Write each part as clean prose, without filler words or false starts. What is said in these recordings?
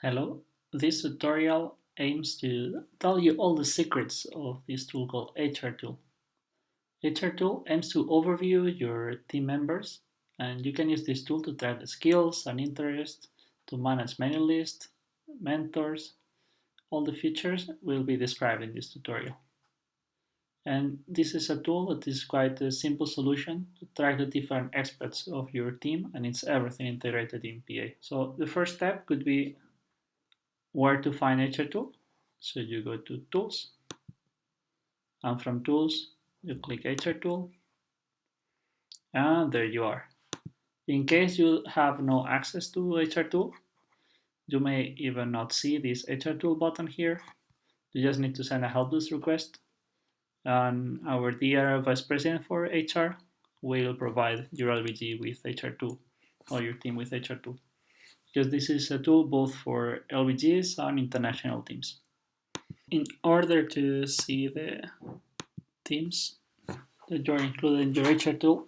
Hello, this tutorial aims to tell you all the secrets of this tool called HR Tool. HR Tool aims to overview your team members, and you can use this tool to track the skills and interests, to manage mailing lists, mentors. All the features will be described in this tutorial. And this is a tool that is quite a simple solution to track the different aspects of your team, and it's everything integrated in PA. So the first step could be where to find HR Tool. So you go to Tools, and from Tools, you click HR Tool, and there you are. In case you have no access to HR Tool, you may even not see this HR Tool button here. You just need to send a help desk request, and our dear Vice President for HR will provide your LBG with HR Tool, or your team with HR Tool, because this is a tool both for LBGs and international teams. In order to see the teams that you're included in your HR tool,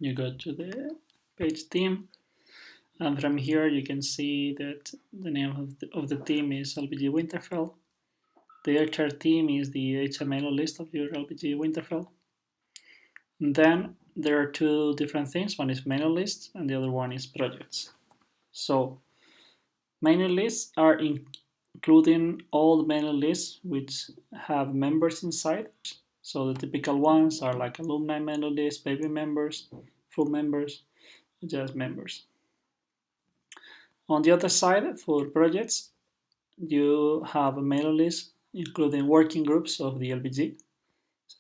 you go to the page team, and from here you can see that the name of the team is LBG Winterfell. The HR team is the HTML list of your LBG Winterfell. And then there are two different things. One is mailing lists and the other one is projects. So mailing lists are including all the mailing lists which have members inside. So the typical ones are like alumni mailing list, baby members, full members, just members. On the other side, for projects, you have a mailing list including working groups of the LBG,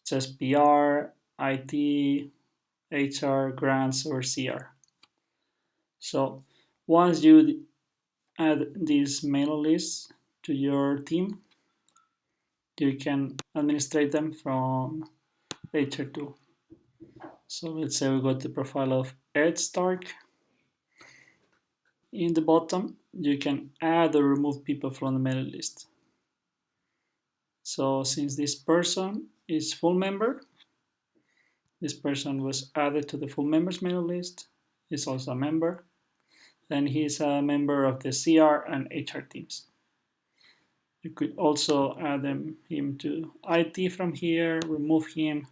such as PR, IT, HR, grants, or CR. So once you add these mailing lists to your team, you can administrate them from HR tool. So let's say we go to the profile of Ed Stark. In the bottom, you can add or remove people from the mailing list. So since this person is full member, this person was added to the full members mailing list, is also a member, and he's a member of the CR and HR teams. You could also add him to IT from here, remove him.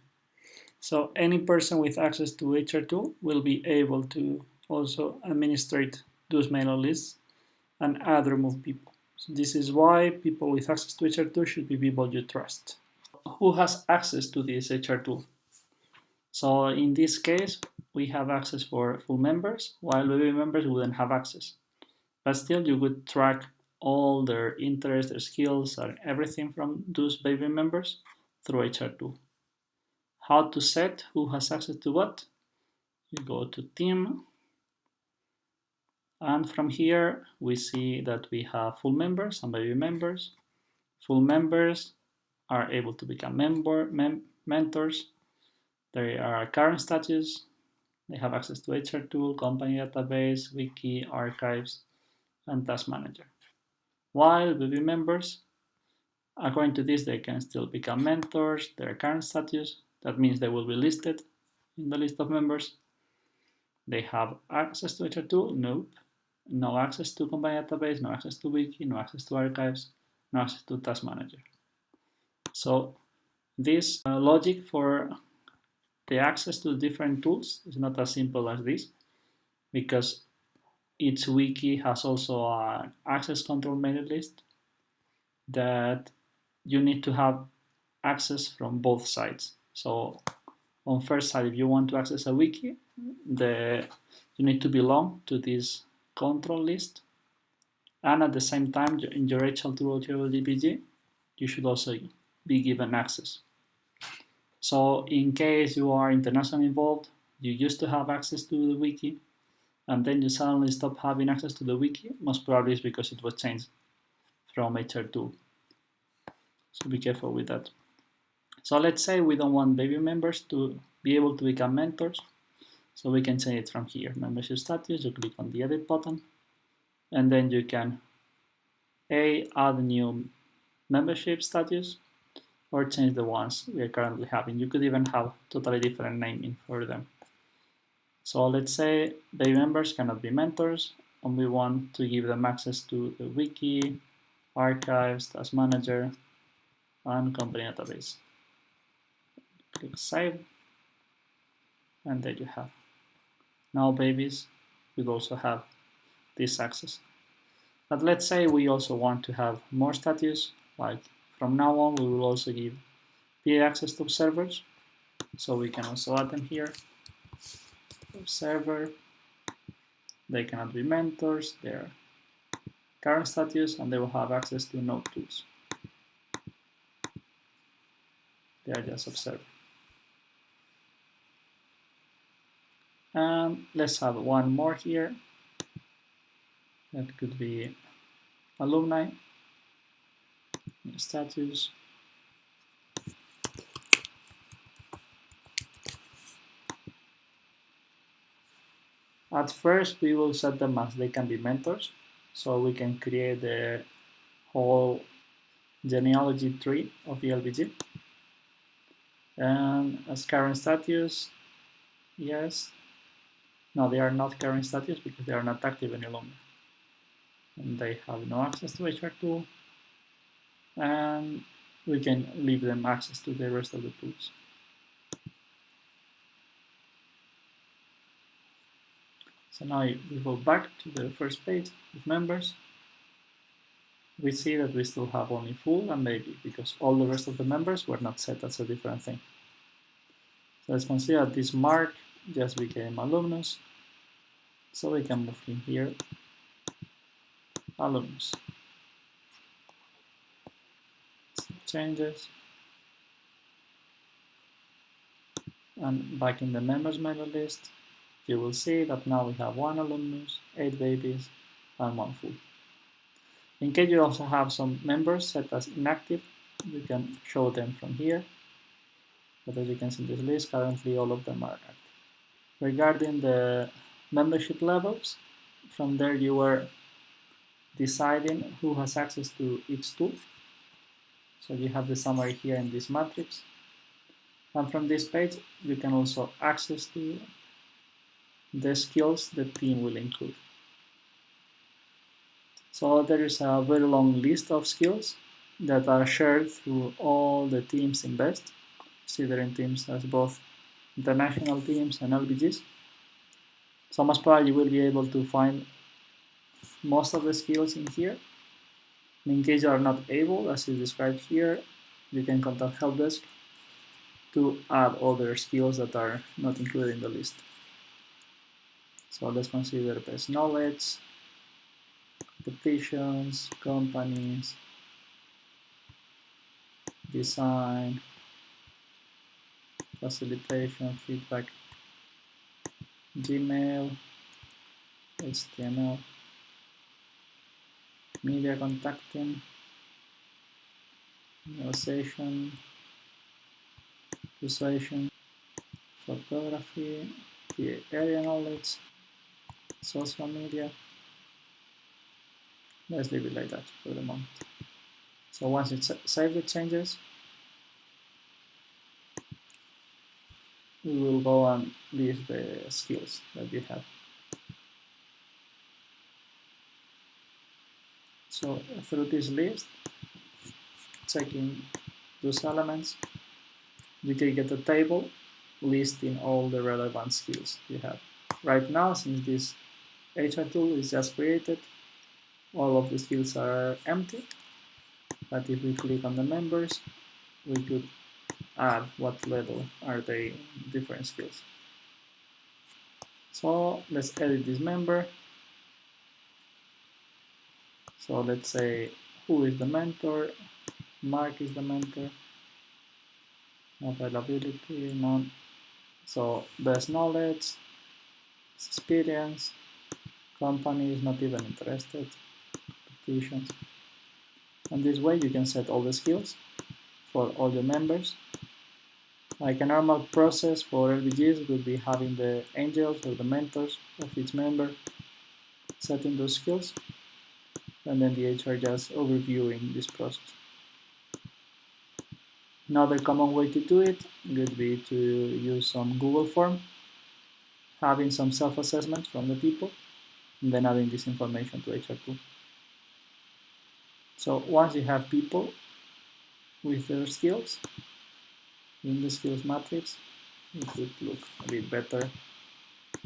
So any person with access to HR tool will be able to also administrate those mailing lists and add remove people. So this is why people with access to HR tool should be people you trust. Who has access to this HR tool? So in this case, we have access for full members, while baby members wouldn't have access. But still, you would track all their interests, their skills, and everything from those baby members through HR tool. How to set who has access to what? You go to team, and from here we see that we have full members and baby members. Full members are able to become mentors. They are current status. They have access to HR tool, company database, wiki, archives, and task manager. While baby members, according to this, they can still become mentors. Their current status, that means they will be listed in the list of members. They have access to HR tool? Nope. No access to company database, no access to wiki, no access to archives, no access to task manager. So this logic for the access to different tools is not as simple as this, because each wiki has also an access control mailing list that you need to have access from both sides. So on first side, if you want to access a wiki, you need to belong to this control list, and at the same time in your HR tool LBG, you should also be given access. So in case you are internationally involved, you used to have access to the wiki, and then you suddenly stop having access to the wiki, most probably it's because it was changed from HR tool. So be careful with that. So let's say we don't want baby members to be able to become mentors. So we can change it from here. Membership status, you click on the edit button, and then you can add a new membership status or change the ones we are currently having. You could even have totally different naming for them. So let's say baby members cannot be mentors, and we want to give them access to the wiki, archives, task manager, and company database. Click save, and there you have. Now babies will also have this access. But let's say we also want to have more status, like from now on we will also give PA access to servers, so we can also add them here. Server, they cannot be mentors, their current status, and they will have access to node tools. They are just observer. And let's have one more here. That could be alumni, status. At first, we will set them as they can be mentors, so we can create the whole genealogy tree of the LBG. And as current status, yes. No, they are not current status because they are not active any longer. And they have no access to HR2. And we can leave them access to the rest of the tools. So now if we go back to the first page with members, we see that we still have only full and baby because all the rest of the members were not set as a different thing. So let's consider that this Mark just became alumnus. So we can move him here, alumnus. Changes. And back in the members mailing list, you will see that now we have 1 alumnus, 8 babies, and 1 full. In case you also have some members set as inactive, you can show them from here. But as you can see in this list, currently all of them are active. Regarding the membership levels, from there you were deciding who has access to each tool. So you have the summary here in this matrix. And from this page, you can also access to the skills the team will include. So there is a very long list of skills that are shared through all the teams in BEST, considering teams as both international teams and LBGs. So most probably you will be able to find most of the skills in here. In case you are not able, as is described here, you can contact helpdesk to add other skills that are not included in the list. So let's consider best knowledge, competitions, companies, design, facilitation, feedback, Gmail, HTML, media contacting, negotiation, persuasion, photography, the area knowledge, social media. Let's leave it like that for the moment. So once you save the changes, we will go and leave the skills that you have. So through this list, checking those elements, you can get a table listing all the relevant skills you have. Right now, since this HR tool is just created, all of the skills are empty. But if we click on the members, we could add what level are they different skills. So let's edit this member. So let's say who is the mentor, Mark is the mentor, availability, none. So best knowledge, experience, company is not even interested, competitions. And this way you can set all the skills for all your members. Like a normal process for LBGs would be having the angels or the mentors of each member, setting those skills, and then the HR just overviewing this process. Another common way to do it would be to use some Google form, having some self-assessment from the people, and then adding this information to HR2. So once you have people with their skills in the skills matrix, it would look a bit better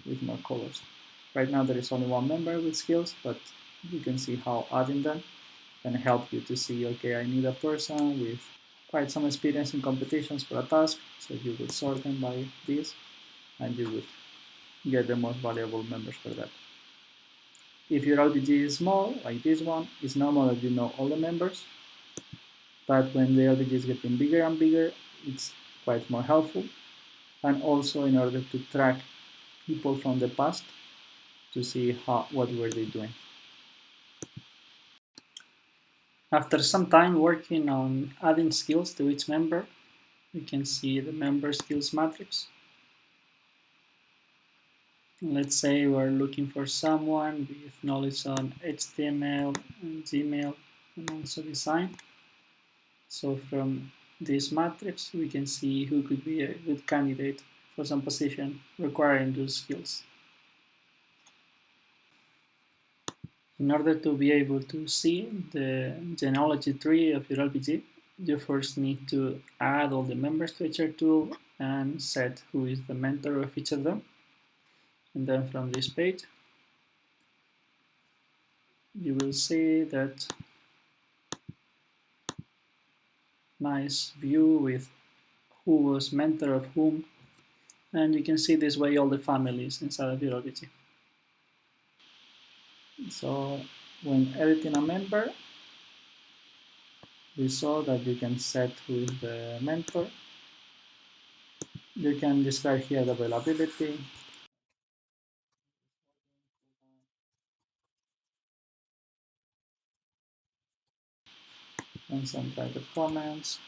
with more colors. Right now there is only one member with skills, but you can see how adding them can help you to see, okay, I need a person with quite some experience in competitions for a task, so you would sort them by this, and you would get the most valuable members for that. If your LBG is small, like this one, it's normal that you know all the members, but when the LBG is getting bigger and bigger, it's quite more helpful. And also in order to track people from the past to see what were they doing. After some time working on adding skills to each member, we can see the member skills matrix. Let's say we're looking for someone with knowledge on HTML and Gmail and also design. So from this matrix, we can see who could be a good candidate for some position requiring those skills. In order to be able to see the genealogy tree of your LPG, you first need to add all the members to HR2 and set who is the mentor of each of them. And then from this page, you will see that nice view with who was mentor of whom. And you can see this way all the families inside of your LPG. So when editing a member, we saw that you can set who is the mentor. You can describe here the availability. And some private comments.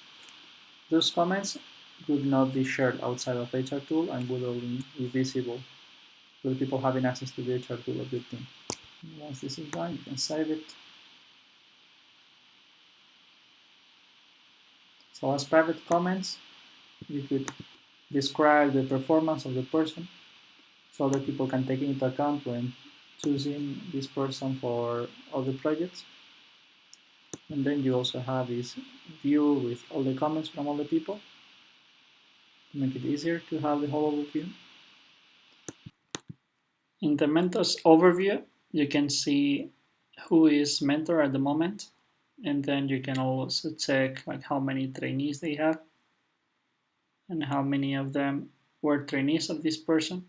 Those comments would not be shared outside of HR tool and would only be visible to the people having access to the HR tool of your team. Once this is done, you can save it. So as private comments, you could describe the performance of the person so other people can take into account when choosing this person for other projects. And then you also have this view with all the comments from all the people to make it easier to have the whole overview. In the mentors overview, you can see who is mentor at the moment, and then you can also check like how many trainees they have and how many of them were trainees of this person.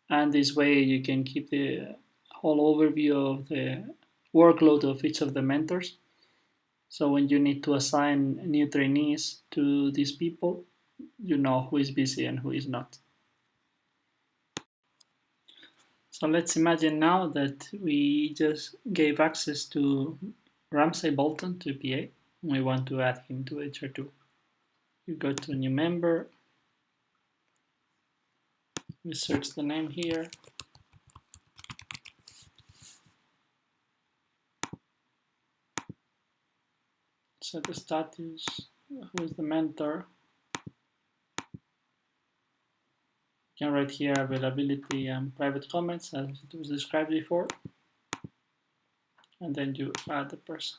And this way you can keep the whole overview of the workload of each of the mentors. So when you need to assign new trainees to these people, you know who is busy and who is not. So let's imagine now that we just gave access to Ramsey Bolton to PA. We want to add him to HR2. You go to new member. We search the name here. Set the status. Who is the mentor? You can write here availability and private comments as it was described before. And then you add the person.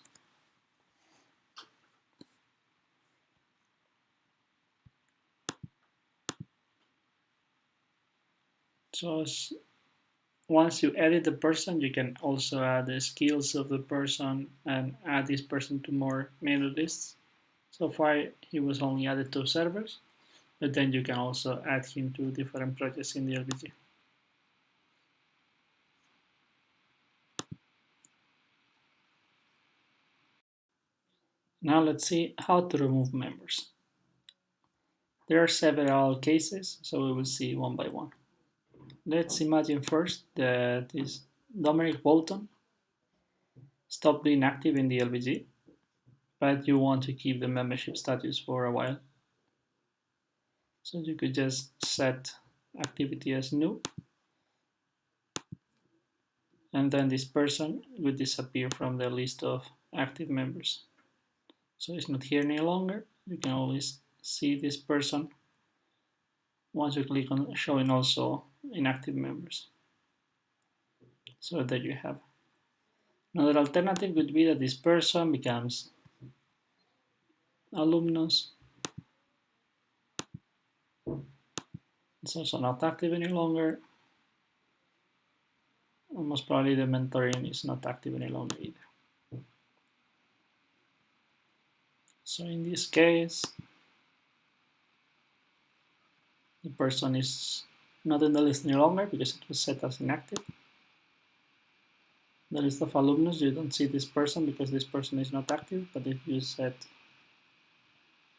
So once you edit the person, you can also add the skills of the person and add this person to more mailing lists. So far, he was only added to servers, but then you can also add him to different projects in the LBG. Now let's see how to remove members. There are several cases, so we will see one by one. Let's imagine first that this Dominic Bolton stopped being active in the LBG, but you want to keep the membership status for a while. So you could just set activity as new, and then this person would disappear from the list of active members. So it's not here any longer. You can always see this person once you click on showing also inactive members. So there you have. Another alternative would be that this person becomes alumnus. It's also not active any longer. And most probably the mentoring is not active any longer either. So in this case, the person is not in the list any longer because it was set as inactive. The list of alumnus, you don't see this person because this person is not active, but if you set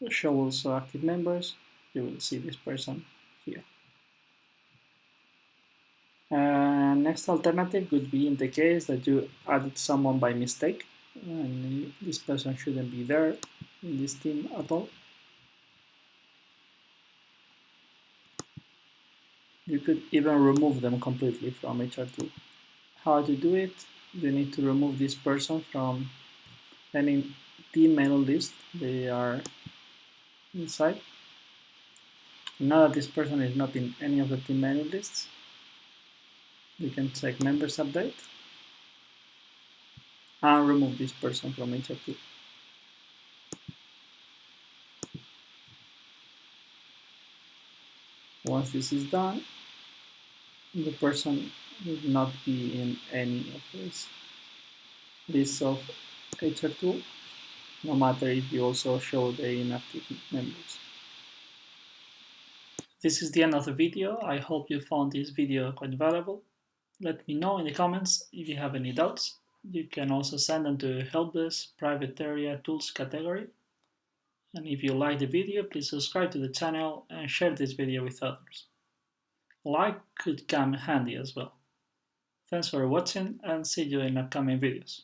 show also active members, you will see this person here. Next alternative would be in the case that you added someone by mistake and this person shouldn't be there in this team at all. You could even remove them completely from HR2. How to do it? You need to remove this person from any team mail list they are inside. Now that this person is not in any of the team mail lists, you can check members update and remove this person from HR2. Once this is done, the person will not be in any of these lists of HR2, no matter if you also show the inactive members. This is the end of the video. I hope you found this video quite valuable. Let me know in the comments if you have any doubts. You can also send them to helpdesk private area tools category. And if you like the video, please subscribe to the channel and share this video with others. A like could come handy as well. Thanks for watching and see you in upcoming videos.